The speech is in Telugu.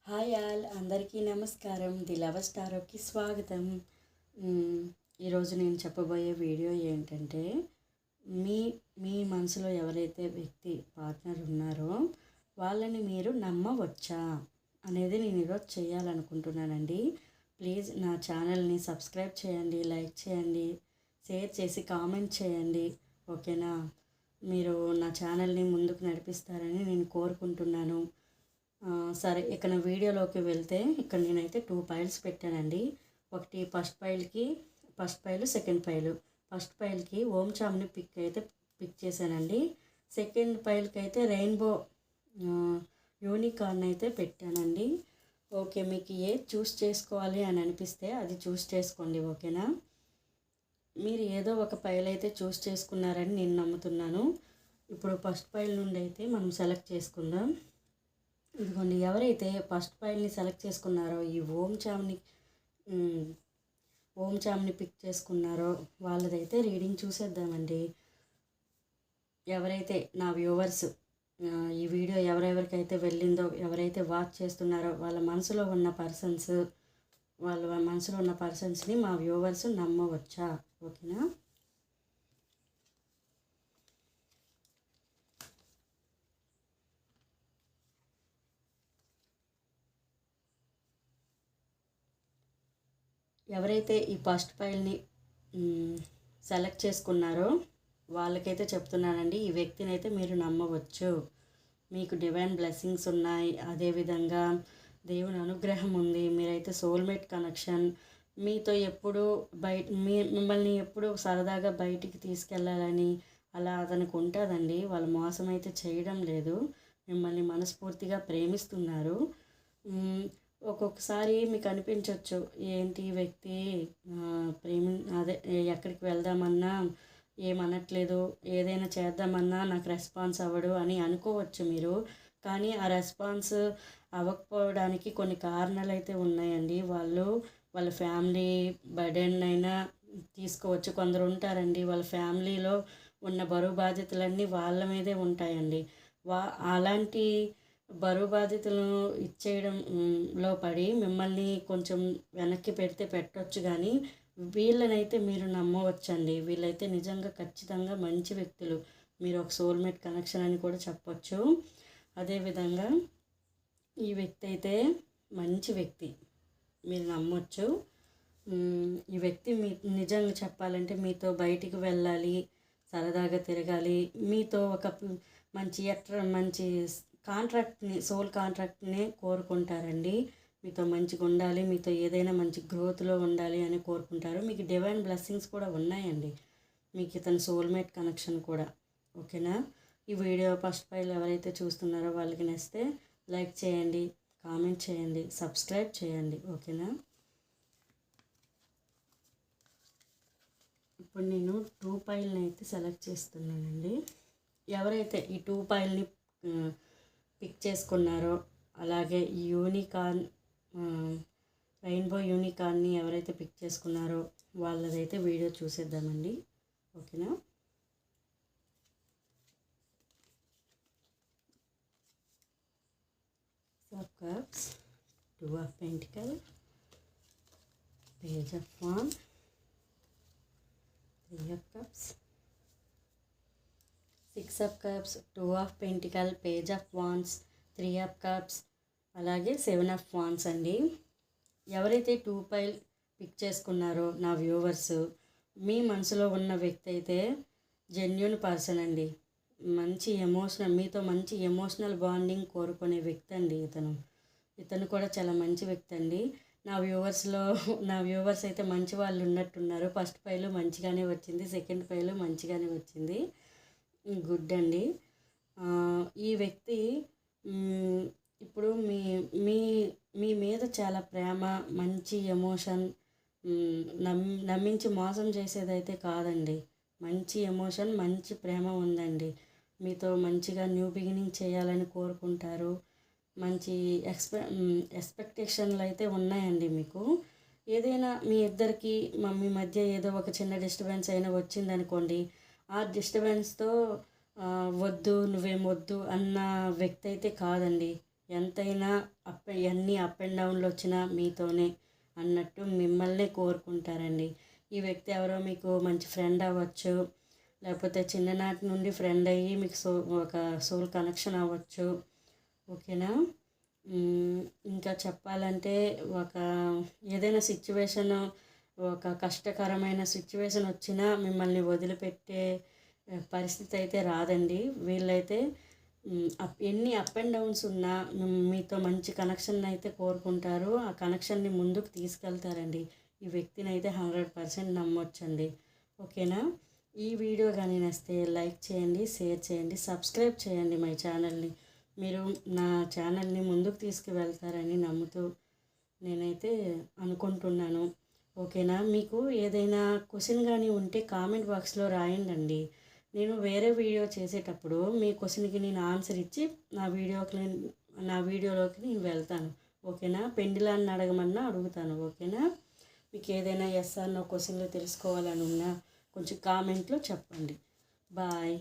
హాయ్ ఆల్ అందరికీ నమస్కారం. ది లవర్ స్టారోకి స్వాగతం. ఈరోజు నేను చెప్పబోయే వీడియో ఏంటంటే మీ మీ మనసులో ఎవరైతే వ్యక్తి పార్ట్నర్ ఉన్నారో వాళ్ళని మీరు నమ్మవచ్చా అనేది నేను ఈరోజు చేయాలనుకుంటున్నానండి. ప్లీజ్ నా ఛానల్ని సబ్స్క్రైబ్ చేయండి, లైక్ చేయండి, షేర్ చేసి కామెంట్ చేయండి. ఓకేనా? మీరు నా ఛానల్ని ముందుకు నడిపిస్తారని నేను కోరుకుంటున్నాను. సరే, ఇక్కడ వీడియోలోకి వెళ్తే ఇక్కడ నేనైతే 2 ఫైల్స్ పెట్టానండి. ఒకటి first file, second file. First ఫైల్కి ఓం చామ్ని పిక్ చేశానండి. సెకండ్ ఫైల్కి అయితే రెయిన్బో యూనికార్న్ అయితే పెట్టానండి. ఓకే, మీకు ఏది చూస్ చేసుకోవాలి అని అనిపిస్తే అది చూస్ చేసుకోండి. ఓకేనా? మీరు ఏదో ఒక ఫైల్ అయితే చూస్ చేసుకున్నారని నేను నమ్ముతున్నాను. ఇప్పుడు ఫస్ట్ ఫైల్ నుండి అయితే మనం సెలెక్ట్ చేసుకుందాం. ఇదిగోండి, ఎవరైతే ఫస్ట్ ఫైల్ని సెలెక్ట్ చేసుకున్నారో ఈ ఓం చామ్ని పిక్ చేసుకున్నారో వాళ్ళదైతే రీడింగ్ చూసేద్దామండి. ఎవరైతే నా వ్యూవర్స్ ఈ వీడియో ఎవరెవరికైతే వెళ్ళిందో, ఎవరైతే వాచ్ చేస్తున్నారో వాళ్ళ మనసులో ఉన్న పర్సన్స్ని మా వ్యూవర్స్ నమ్మవచ్చా? ఓకేనా? ఎవరైతే ఈ ఫస్ట్ ఫైల్ని సెలెక్ట్ చేసుకున్నారో వాళ్ళకైతే చెప్తున్నానండి, ఈ వ్యక్తిని అయితే మీరు నమ్మవచ్చు. మీకు డివైన్ బ్లెస్సింగ్స్ ఉన్నాయి, అదేవిధంగా దేవుని అనుగ్రహం ఉంది. మీరైతే సోల్మేట్ కనెక్షన్. మీతో ఎప్పుడు మిమ్మల్ని ఎప్పుడు సరదాగా బయటికి తీసుకెళ్ళాలని అలా అతనికి ఉంటుందండి. వాళ్ళు మోసం అయితే చేయడం లేదు, మిమ్మల్ని మనస్ఫూర్తిగా ప్రేమిస్తున్నారు. ఒక్కొక్కసారి మీకు అనిపించవచ్చు, ఏంటి వ్యక్తి ఎక్కడికి వెళ్దామన్నా ఏమనట్లేదు, ఏదైనా చేద్దామన్నా నాకు రెస్పాన్స్ అవ్వడు అని అనుకోవచ్చు మీరు. కానీ ఆ రెస్పాన్స్ అవ్వకపోవడానికి కొన్ని కారణాలు అయితే ఉన్నాయండి. వాళ్ళ ఫ్యామిలీ బర్డెన్ అయినా తీసుకోవచ్చు. కొందరు ఉంటారండి, వాళ్ళ ఫ్యామిలీలో ఉన్న బరువు బాధ్యతలన్నీ వాళ్ళ మీదే ఉంటాయండి. అలాంటి బరువు బాధ్యతలను ఇచ్చేయడంలో పడి మిమ్మల్ని కొంచెం వెనక్కి పెట్టొచ్చు. కానీ వీళ్ళనైతే మీరు నమ్మవచ్చండి. వీళ్ళైతే నిజంగా ఖచ్చితంగా మంచి వ్యక్తులు. మీరు ఒక సోల్మేట్ కనెక్షన్ అని కూడా చెప్పచ్చు. అదేవిధంగా ఈ వ్యక్తి అయితే మంచి వ్యక్తి, మీరు నమ్మొచ్చు. ఈ వ్యక్తి నిజంగా చెప్పాలంటే మీతో బయటికి వెళ్ళాలి, సరదాగా తిరగాలి, మీతో ఒక మంచి సోల్ కాంట్రాక్ట్ని కోరుకుంటారండి. మీతో మంచిగా ఉండాలి, మీతో ఏదైనా మంచి గ్రోత్లో ఉండాలి అని కోరుకుంటారు. మీకు డివైన్ బ్లెస్సింగ్స్ కూడా ఉన్నాయండి, మీకు ఇతను సోల్మేట్ కనెక్షన్ కూడా. ఓకేనా? ఈ వీడియో ఫస్ట్ ఫైల్ ఎవరైతే చూస్తున్నారో వాళ్ళకి నచ్చితే లైక్ చేయండి, కామెంట్ చేయండి, సబ్స్క్రైబ్ చేయండి. ఓకేనా? ఇప్పుడు నేను 2 ఫైల్ని అయితే సెలెక్ట్ చేస్తున్నానండి. ఎవరైతే ఈ 2 ఫైల్ని పిక్ చేసుకున్నారో, అలాగే ఈ రెయిన్బో యూనికార్న్ని ఎవరైతే పిక్ చేసుకున్నారో వాళ్ళదైతే వీడియో చూసేద్దామండి. ఓకేనా? Of cups, 2 of pentacle, page of wand, 3 of cups, 6 of cups, 2 of pentacle, page of wands, 3 of cups, అలాగే 7 ఆఫ్ వాండ్స్ అండి. ఎవరైతే 2 ఫైల్ పిక్ చేసుకున్నారో నా వ్యూవర్స్, మీ మనసులో ఉన్న వ్యక్తి అయితే జెన్యూన్ పర్సన్ అండి. మీతో మంచి ఎమోషనల్ బాండింగ్ కోరుకునే వ్యక్తి అండి ఇతను కూడా చాలా మంచి వ్యక్తి అండి. నా వ్యూవర్స్ అయితే మంచి వాళ్ళు ఉన్నట్టున్నారు. ఫస్ట్ ఫైల్ మంచిగానే వచ్చింది, సెకండ్ ఫైల్ మంచిగానే వచ్చింది. గుడ్ అండి. ఈ వ్యక్తి ఇప్పుడు మీ మీద చాలా ప్రేమ, మంచి ఎమోషన్, నమ్మించి మోసం చేసేదైతే కాదండి. మంచి ఎమోషన్, మంచి ప్రేమ ఉందండి. మీతో మంచిగా న్యూ బిగినింగ్ చేయాలని కోరుకుంటారు. మంచి ఎక్స్పెక్టేషన్లు అయితే ఉన్నాయండి మీకు. ఏదైనా మీ ఇద్దరికి మీ మధ్య ఏదో ఒక చిన్న డిస్టర్బెన్స్ అయినా వచ్చిందనుకోండి, ఆ డిస్టర్బెన్స్తో వద్దు నువ్వేమొద్దు అన్న వ్యక్తి అయితే కాదండి. ఎంతైనా ఎన్ని అప్ అండ్ డౌన్లు వచ్చినా మీతోనే అన్నట్టు మిమ్మల్నే కోరుకుంటారండి. ఈ వ్యక్తి ఎవరో మీకు మంచి ఫ్రెండ్ అవ్వచ్చు, లేకపోతే చిన్ననాటి నుండి ఫ్రెండ్ అయ్యి మీకు ఒక సోల్ కనెక్షన్ అవ్వచ్చు. ఓకేనా. ఇంకా చెప్పాలంటే ఒక ఏదైనా సిచ్యువేషన్, ఒక కష్టకరమైన సిచ్యువేషన్ వచ్చినా మిమ్మల్ని వదిలిపెట్టే పరిస్థితి అయితే రాదండి. వీళ్ళైతే ఎన్ని అప్ అండ్ డౌన్స్ ఉన్నా మీతో మంచి కనెక్షన్ అయితే కోరుకుంటారు. ఆ కనెక్షన్ని ముందుకు తీసుకెళ్తారండి. ఈ వ్యక్తిని అయితే 100% నమ్మొచ్చండి. ఓకేనా. ఈ వీడియో కానీ నచ్చితే లైక్ చేయండి, షేర్ చేయండి, సబ్స్క్రైబ్ చేయండి మై ఛానల్ని. మీరు నా ఛానల్ని ముందుకు తీసుకువెళ్తారని నమ్ముతూ నేనైతే అనుకుంటున్నాను. ఓకేనా. మీకు ఏదైనా క్వశ్చన్ కానీ ఉంటే కామెంట్ బాక్స్లో రాయండి. నేను వేరే వీడియో చేసేటప్పుడు మీ క్వశ్చన్కి నేను ఆన్సర్ ఇచ్చి నా వీడియోలోకి నేను వెళ్తాను. ఓకేనా. పెండిలాన్ని అడగమన్నా అడుగుతాను. ఓకేనా. మీకు ఏదైనా ఎస్ ఆర్ నో క్వశ్చన్లు తెలుసుకోవాలని ఉన్నా కొంచెం కామెంట్లో చెప్పండి. బాయ్.